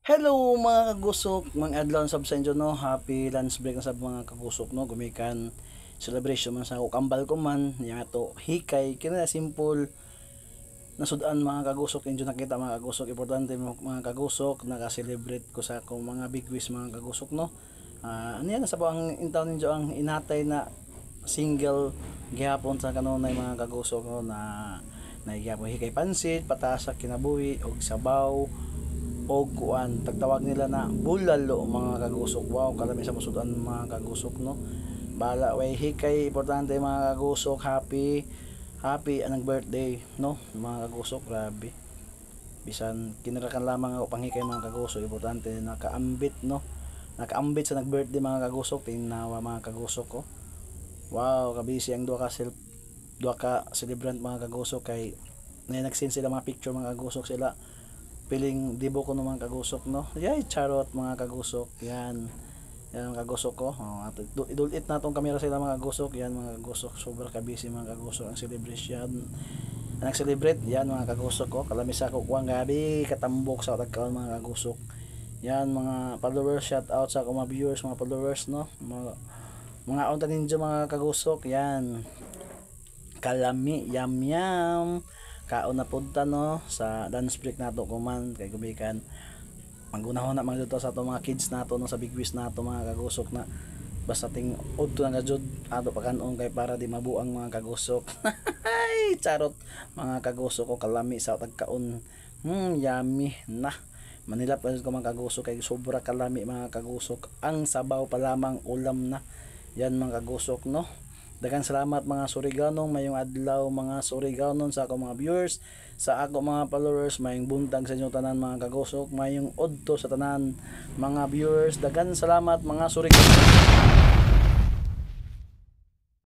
Hello mga kagusok, mga adlaw sab sa inyo no, happy lunch break na sa mga kagusok no, gumikan celebration man sa ako kambal ko man, niya to hikay, kina simple nasudan mga kagusok, inyo nakita mga kagusok, importante mga kagusok, naka-celebrate ko sa akong mga big wish mga kagusok no. Ano yan, sa ang intaw ninyo ang inatay na single gihapon sa kanunay mga kagusok no, na naigihapon hikay pansit, patasak, kinabuhi, og sabaw, o kuan tagtawag nila na bulalo mga kagusok. Wow, kalami sa musudan mga kagusok no, bala way hikay, importante mga kagusok, happy happy anang birthday no mga kagusok, grabe bisan kinarakan lamang ako panghikay mga kagusok, importante nakaambit no, nakaambit sa nag birthday mga kagusok, tinawa mga kagusok ko. Wow, kabisi ang duha ka celebrant mga kagusok, kay nagsend sila mga picture mga kagusok, sila piling dibo ko naman kagusok no. Yay, charot mga kagusok. Yan mga kagusok ko. At idulit na tong kamera sila mga kagusok. Yan mga kagusok, sobrang kabisi mga kagusok ang celebration. Nag-celebrate yan mga kagusok ko. Kalamisa ko kuwang gabi katambok sa tagkaon mga kagusok. Yan mga followers, shout out sa mga viewers, mga followers no. Mga unta ninyo mga kagusok. Yan. Kalami yam yam kaon na punta no sa dance break nato kuman, kay gumikan magunahon na mga dito sa ato mga kids nato no, sa big wish nato mga kagusok, na basta ting udto na jud ato pakanon kay para di mabuang mga kagusok. Ay charot mga kagusok ko, kalami sa tagkaon. Yummy na manila pa ko mga kagusok, kay sobra kalami mga kagusok, ang sabaw pa lamang ulam na. Yan mga kagusok no. Daghang salamat mga Suriganon, mayong adlaw mga Suriganon, sa ako mga viewers, sa ako mga followers, mayong buntag sa inyo tanan mga kagusok, mayong udto sa tanan mga viewers. Daghang salamat mga Suriganon.